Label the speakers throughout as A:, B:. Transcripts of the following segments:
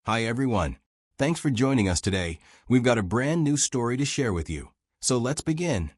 A: Hi everyone. Thanks for joining us today. We've got a brand new story to share with you. So let's begin.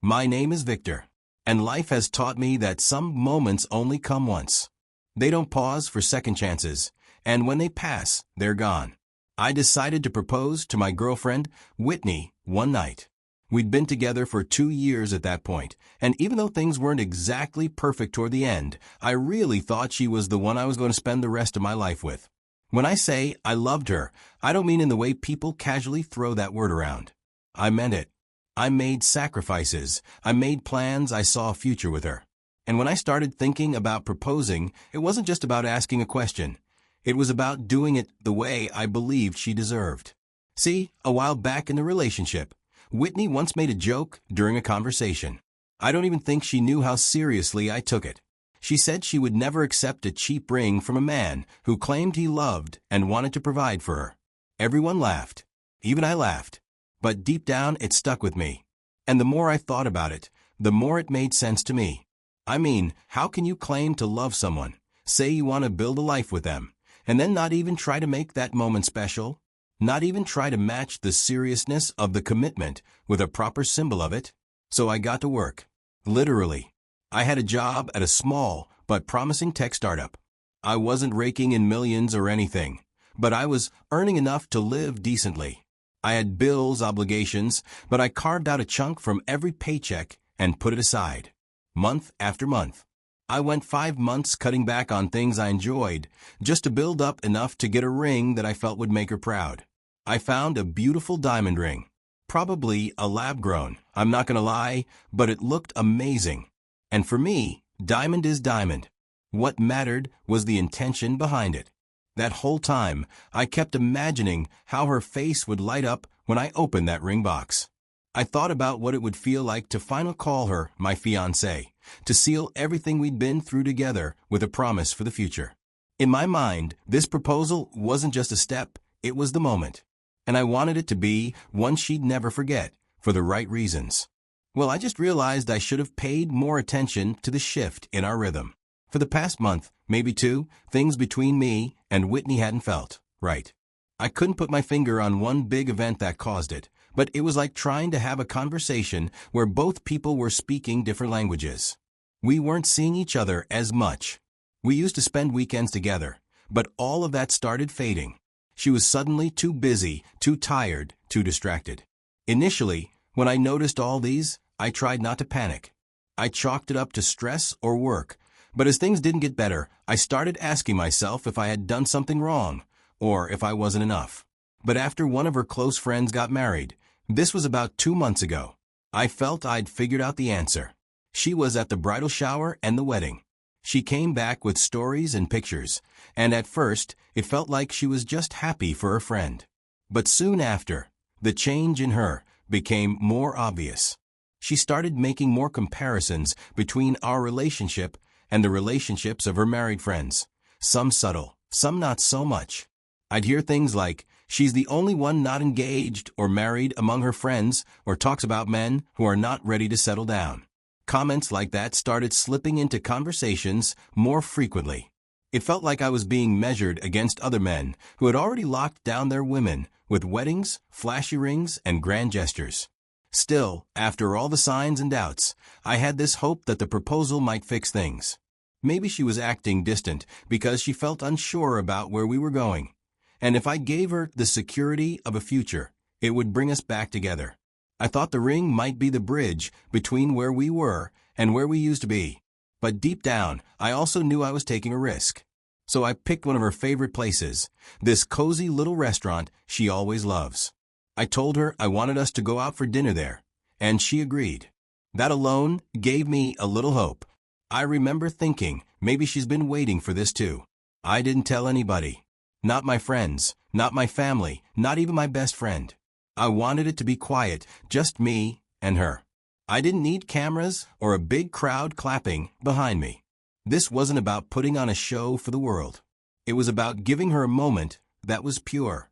A: My name is Victor, and life has taught me that some moments only come once. They don't pause for second chances, and when they pass, they're gone. I decided to propose to my girlfriend, Whitney, one night. We'd been together for 2 years at that point, and even though things weren't exactly perfect toward the end, I really thought she was the one I was going to spend the rest of my life with. When I say I loved her, I don't mean in the way people casually throw that word around. I meant it. I made sacrifices. I made plans. I saw a future with her. And when I started thinking about proposing, it wasn't just about asking a question. It was about doing it the way I believed she deserved. See, a while back in the relationship, Whitney once made a joke during a conversation. I don't even think she knew how seriously I took it. She said she would never accept a cheap ring from a man who claimed he loved and wanted to provide for her. Everyone laughed. Even I laughed. But deep down, it stuck with me. And the more I thought about it, the more it made sense to me. I mean, how can you claim to love someone, say you want to build a life with them, and then not even try to make that moment special? Not even try to match the seriousness of the commitment with a proper symbol of it? So I got to work. Literally. I had a job at a small but promising tech startup. I wasn't raking in millions or anything, but I was earning enough to live decently. I had bills, obligations, but I carved out a chunk from every paycheck and put it aside. Month after month. I went 5 months cutting back on things I enjoyed, just to build up enough to get a ring that I felt would make her proud. I found a beautiful diamond ring. Probably a lab-grown, I'm not gonna lie, but it looked amazing. And for me, diamond is diamond. What mattered was the intention behind it. That whole time, I kept imagining how her face would light up when I opened that ring box. I thought about what it would feel like to finally call her my fiancée, to seal everything we'd been through together with a promise for the future. In my mind, this proposal wasn't just a step, it was the moment. And I wanted it to be one she'd never forget, for the right reasons. Well, I just realized I should have paid more attention to the shift in our rhythm. For the past month, maybe 2, things between me and Whitney hadn't felt right. I couldn't put my finger on one big event that caused it, but it was like trying to have a conversation where both people were speaking different languages. We weren't seeing each other as much. We used to spend weekends together, but all of that started fading. She was suddenly too busy, too tired, too distracted. Initially, when I noticed all these, I tried not to panic. I chalked it up to stress or work, but as things didn't get better, I started asking myself if I had done something wrong, or if I wasn't enough. But after one of her close friends got married, this was about 2 months ago, I felt I'd figured out the answer. She was at the bridal shower and the wedding. She came back with stories and pictures, and at first, it felt like she was just happy for her friend. But soon after, the change in her became more obvious. She started making more comparisons between our relationship and the relationships of her married friends. Some subtle, some not so much. I'd hear things like, she's the only one not engaged or married among her friends, or talks about men who are not ready to settle down. Comments like that started slipping into conversations more frequently. It felt like I was being measured against other men who had already locked down their women with weddings, flashy rings, and grand gestures. Still, after all the signs and doubts, I had this hope that the proposal might fix things. Maybe she was acting distant because she felt unsure about where we were going. And if I gave her the security of a future, it would bring us back together. I thought the ring might be the bridge between where we were and where we used to be. But deep down, I also knew I was taking a risk. So I picked one of her favorite places, this cozy little restaurant she always loves. I told her I wanted us to go out for dinner there, and she agreed. That alone gave me a little hope. I remember thinking, maybe she's been waiting for this too. I didn't tell anybody. Not my friends, not my family, not even my best friend. I wanted it to be quiet, just me and her. I didn't need cameras or a big crowd clapping behind me. This wasn't about putting on a show for the world. It was about giving her a moment that was pure.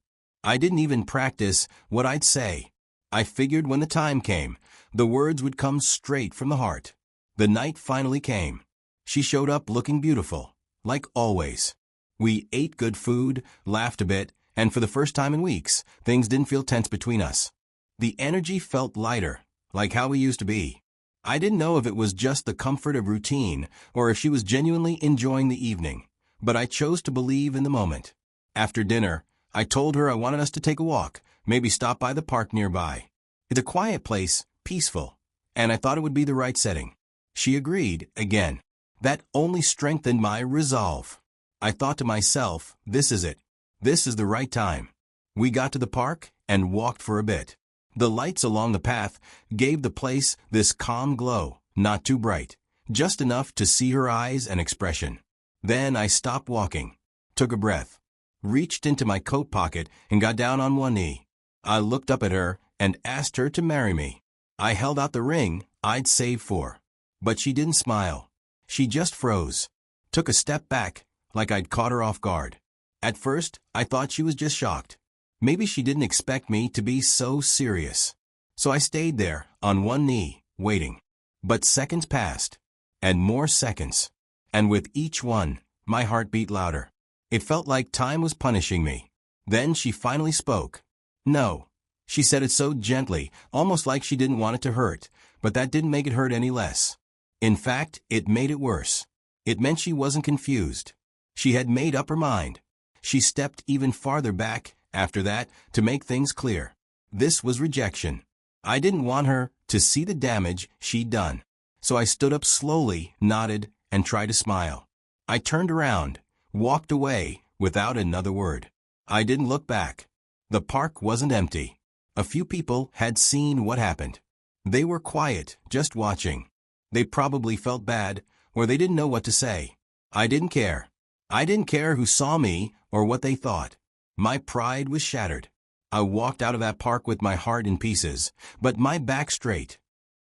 A: I didn't even practice what I'd say. I figured when the time came, the words would come straight from the heart. The night finally came. She showed up looking beautiful, like always. We ate good food, laughed a bit, and for the first time in weeks, things didn't feel tense between us. The energy felt lighter, like how we used to be. I didn't know if it was just the comfort of routine or if she was genuinely enjoying the evening, but I chose to believe in the moment. After dinner, I told her I wanted us to take a walk, maybe stop by the park nearby. It's a quiet place, peaceful, and I thought it would be the right setting. She agreed, again. That only strengthened my resolve. I thought to myself, this is it. This is the right time. We got to the park and walked for a bit. The lights along the path gave the place this calm glow, not too bright, just enough to see her eyes and expression. Then I stopped walking, took a breath, reached into my coat pocket and got down on one knee. I looked up at her and asked her to marry me. I held out the ring I'd saved for. But she didn't smile. She just froze, took a step back, like I'd caught her off guard. At first, I thought she was just shocked. Maybe she didn't expect me to be so serious. So I stayed there, on one knee, waiting. But seconds passed, and more seconds. And with each one, my heart beat louder. It felt like time was punishing me. Then she finally spoke. No. She said it so gently, almost like she didn't want it to hurt, but that didn't make it hurt any less. In fact, it made it worse. It meant she wasn't confused. She had made up her mind. She stepped even farther back, after that, to make things clear. This was rejection. I didn't want her to see the damage she'd done. So I stood up slowly, nodded, and tried to smile. I turned around, walked away, without another word. I didn't look back. The park wasn't empty. A few people had seen what happened. They were quiet, just watching. They probably felt bad, or they didn't know what to say. I didn't care. I didn't care who saw me or what they thought. My pride was shattered. I walked out of that park with my heart in pieces, but my back straight.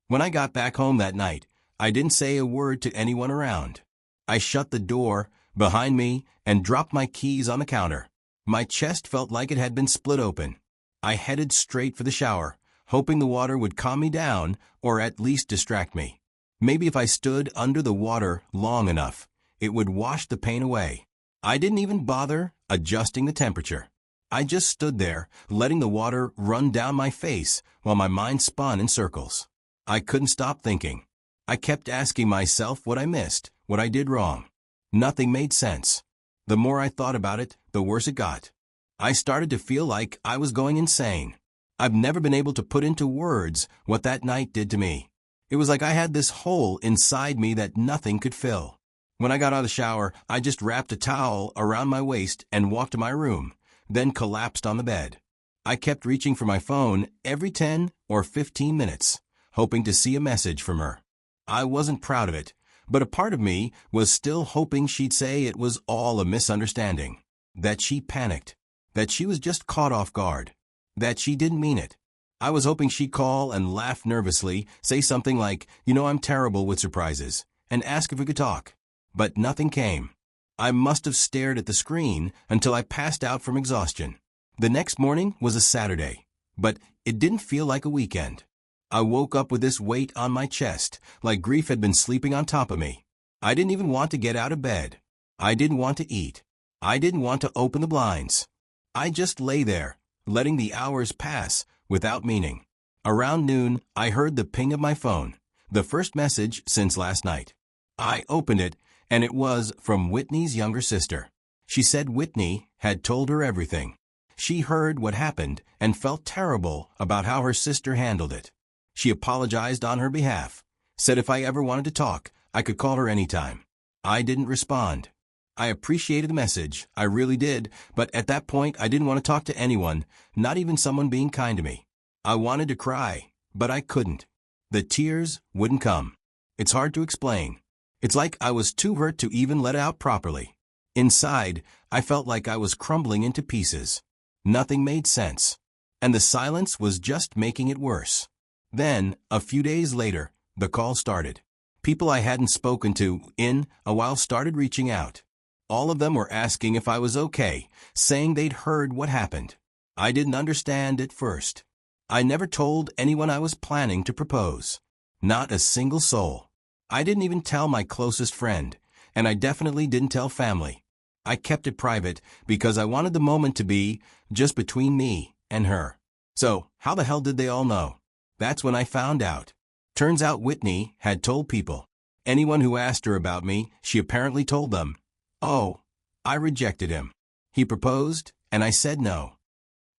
A: When I got back home that night, I didn't say a word to anyone around. I shut the door behind me and dropped my keys on the counter. My chest felt like it had been split open. I headed straight for the shower, hoping the water would calm me down or at least distract me. Maybe if I stood under the water long enough, it would wash the pain away. I didn't even bother adjusting the temperature. I just stood there, letting the water run down my face while my mind spun in circles. I couldn't stop thinking. I kept asking myself what I missed, what I did wrong. Nothing made sense. The more I thought about it, the worse it got. I started to feel like I was going insane. I've never been able to put into words what that night did to me. It was like I had this hole inside me that nothing could fill. When I got out of the shower, I just wrapped a towel around my waist and walked to my room, then collapsed on the bed. I kept reaching for my phone every 10 or 15 minutes, hoping to see a message from her. I wasn't proud of it, but a part of me was still hoping she'd say it was all a misunderstanding, that she panicked, that she was just caught off guard, that she didn't mean it. I was hoping she'd call and laugh nervously, say something like, I'm terrible with surprises, and ask if we could talk. But nothing came. I must have stared at the screen until I passed out from exhaustion. The next morning was a Saturday, but it didn't feel like a weekend. I woke up with this weight on my chest, like grief had been sleeping on top of me. I didn't even want to get out of bed. I didn't want to eat. I didn't want to open the blinds. I just lay there, letting the hours pass without meaning. Around noon, I heard the ping of my phone, the first message since last night. I opened it, and it was from Whitney's younger sister. She said Whitney had told her everything. She heard what happened and felt terrible about how her sister handled it. She apologized on her behalf, said if I ever wanted to talk, I could call her anytime. I didn't respond. I appreciated the message, I really did, but at that point I didn't want to talk to anyone, not even someone being kind to me. I wanted to cry, but I couldn't. The tears wouldn't come. It's hard to explain. It's like I was too hurt to even let out properly. Inside, I felt like I was crumbling into pieces. Nothing made sense. And the silence was just making it worse. Then, a few days later, the call started. People I hadn't spoken to in a while started reaching out. All of them were asking if I was okay, saying they'd heard what happened. I didn't understand at first. I never told anyone I was planning to propose. Not a single soul. I didn't even tell my closest friend, and I definitely didn't tell family. I kept it private because I wanted the moment to be just between me and her. So, how the hell did they all know? That's when I found out. Turns out Whitney had told people. Anyone who asked her about me, she apparently told them. Oh, I rejected him. He proposed, and I said no.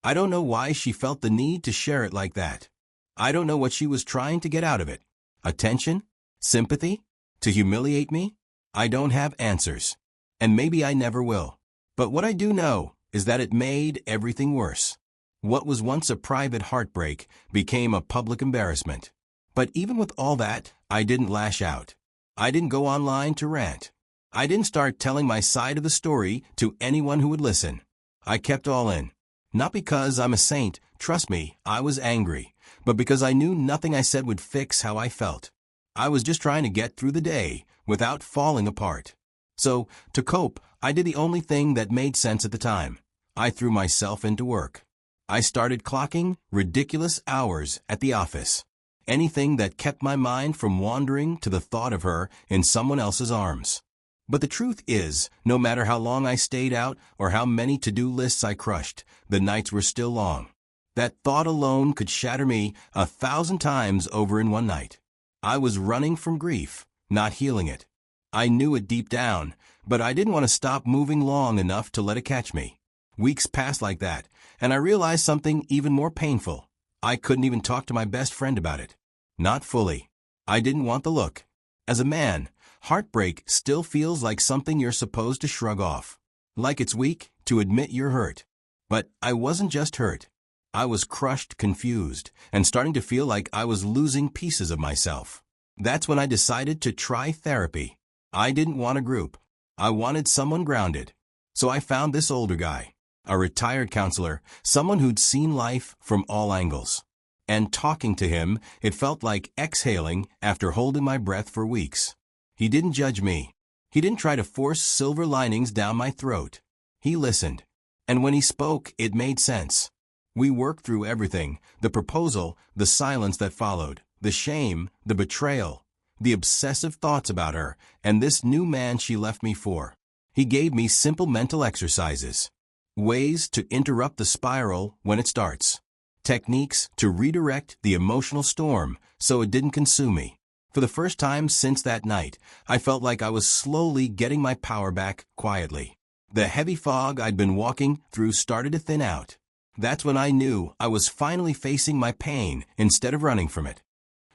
A: I don't know why she felt the need to share it like that. I don't know what she was trying to get out of it. Attention? Sympathy? To humiliate me? I don't have answers. And maybe I never will. But what I do know is that it made everything worse. What was once a private heartbreak became a public embarrassment. But even with all that, I didn't lash out. I didn't go online to rant. I didn't start telling my side of the story to anyone who would listen. I kept all in. Not because I'm a saint, trust me, I was angry, but because I knew nothing I said would fix how I felt. I was just trying to get through the day without falling apart. So, to cope, I did the only thing that made sense at the time. I threw myself into work. I started clocking ridiculous hours at the office. Anything that kept my mind from wandering to the thought of her in someone else's arms. But the truth is, no matter how long I stayed out or how many to-do lists I crushed, the nights were still long. That thought alone could shatter me 1,000 times over in one night. I was running from grief, not healing it. I knew it deep down, but I didn't want to stop moving long enough to let it catch me. Weeks passed like that, and I realized something even more painful. I couldn't even talk to my best friend about it. Not fully. I didn't want the look. As a man, heartbreak still feels like something you're supposed to shrug off. Like it's weak to admit you're hurt. But I wasn't just hurt. I was crushed, confused, and starting to feel like I was losing pieces of myself. That's when I decided to try therapy. I didn't want a group. I wanted someone grounded. So I found this older guy, a retired counselor, someone who'd seen life from all angles. And talking to him, it felt like exhaling after holding my breath for weeks. He didn't judge me. He didn't try to force silver linings down my throat. He listened. And when he spoke, it made sense. We worked through everything, the proposal, the silence that followed, the shame, the betrayal, the obsessive thoughts about her, and this new man she left me for. He gave me simple mental exercises. Ways to interrupt the spiral when it starts. Techniques to redirect the emotional storm so it didn't consume me. For the first time since that night, I felt like I was slowly getting my power back quietly. The heavy fog I'd been walking through started to thin out. That's when I knew I was finally facing my pain instead of running from it.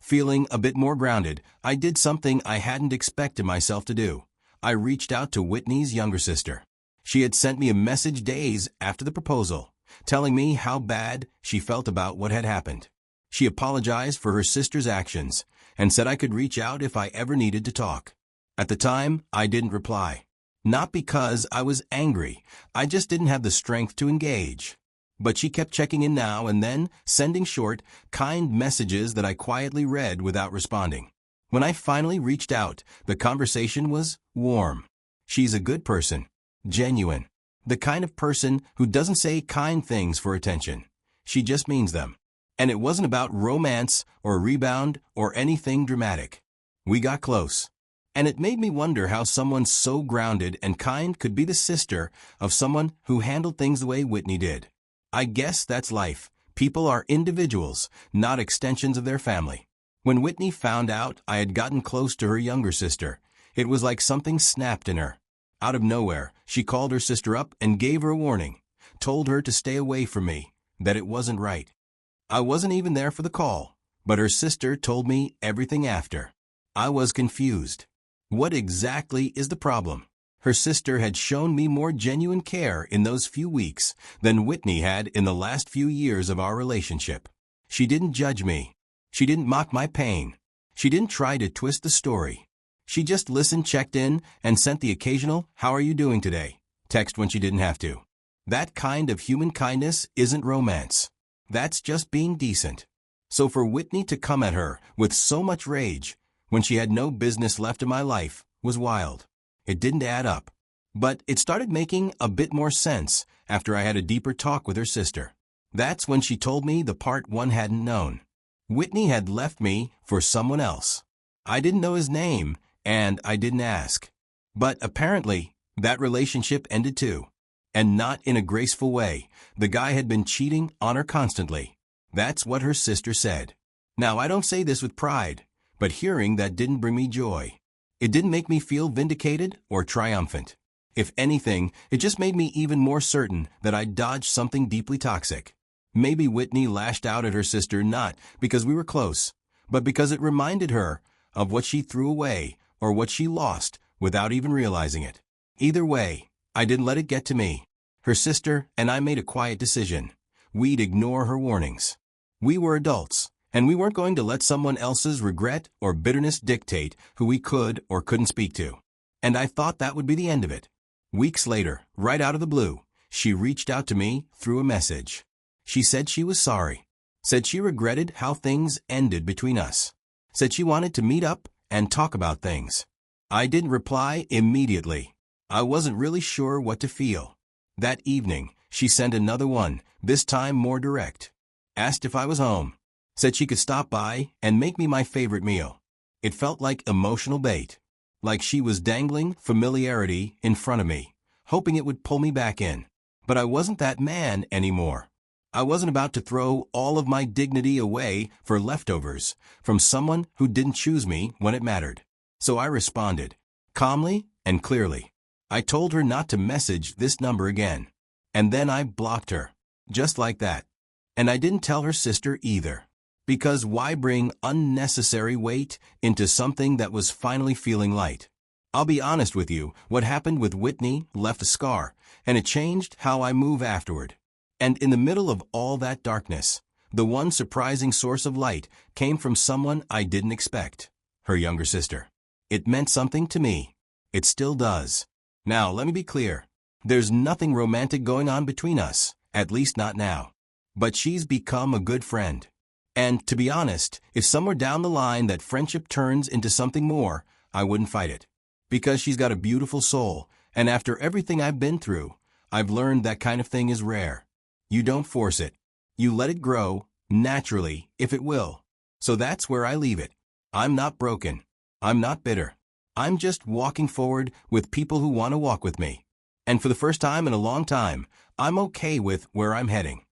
A: Feeling a bit more grounded, I did something I hadn't expected myself to do. I reached out to Whitney's younger sister. She had sent me a message days after the proposal, telling me how bad she felt about what had happened. She apologized for her sister's actions and said I could reach out if I ever needed to talk. At the time, I didn't reply. Not because I was angry, I just didn't have the strength to engage. But she kept checking in now and then, sending short, kind messages that I quietly read without responding. When I finally reached out, the conversation was warm. She's a good person, genuine, the kind of person who doesn't say kind things for attention. She just means them. And it wasn't about romance or rebound or anything dramatic. We got close. And it made me wonder how someone so grounded and kind could be the sister of someone who handled things the way Whitney did. I guess that's life. People are individuals, not extensions of their family. When Whitney found out I had gotten close to her younger sister, it was like something snapped in her. Out of nowhere, she called her sister up and gave her a warning, told her to stay away from me, that it wasn't right. I wasn't even there for the call, but her sister told me everything after. I was confused. What exactly is the problem? Her sister had shown me more genuine care in those few weeks than Whitney had in the last few years of our relationship. She didn't judge me. She didn't mock my pain. She didn't try to twist the story. She just listened, checked in, and sent the occasional, "How are you doing today?" text when she didn't have to. That kind of human kindness isn't romance. That's just being decent. So for Whitney to come at her with so much rage when she had no business left in my life was wild. It didn't add up. But it started making a bit more sense after I had a deeper talk with her sister. That's when she told me the part one hadn't known. Whitney had left me for someone else. I didn't know his name, and I didn't ask. But apparently, That relationship ended too. And not in a graceful way. The guy had been cheating on her constantly. That's what her sister said. Now, I don't say this with pride, but hearing that didn't bring me joy. It didn't make me feel vindicated or triumphant. If anything, it just made me even more certain that I'd dodged something deeply toxic. Maybe Whitney lashed out at her sister not because we were close, but because it reminded her of what she threw away or what she lost without even realizing it. Either way, I didn't let it get to me. Her sister and I made a quiet decision. We'd ignore her warnings. We were adults, and we weren't going to let someone else's regret or bitterness dictate who we could or couldn't speak to. And I thought that would be the end of it. Weeks later, right out of the blue, she reached out to me through a message. She said she was sorry. Said she regretted how things ended between us. Said she wanted to meet up and talk about things. I didn't reply immediately. I wasn't really sure what to feel. That evening, she sent another one, this time more direct. Asked if I was home. Said she could stop by and make me my favorite meal. It felt like emotional bait. Like she was dangling familiarity in front of me, hoping it would pull me back in. But I wasn't that man anymore. I wasn't about to throw all of my dignity away for leftovers from someone who didn't choose me when it mattered. So I responded, calmly and clearly. I told her not to message this number again. And then I blocked her. Just like that. And I didn't tell her sister either. Because why bring unnecessary weight into something that was finally feeling light? I'll be honest with you, what happened with Whitney left a scar, and it changed how I move afterward. And in the middle of all that darkness, the one surprising source of light came from someone I didn't expect, her younger sister. It meant something to me. It still does. Now, let me be clear. There's nothing romantic going on between us, at least not now. But she's become a good friend. And, to be honest, if somewhere down the line that friendship turns into something more, I wouldn't fight it. Because she's got a beautiful soul, and after everything I've been through, I've learned that kind of thing is rare. You don't force it. You let it grow, naturally, if it will. So that's where I leave it. I'm not broken. I'm not bitter. I'm just walking forward with people who want to walk with me. And for the first time in a long time, I'm okay with where I'm heading.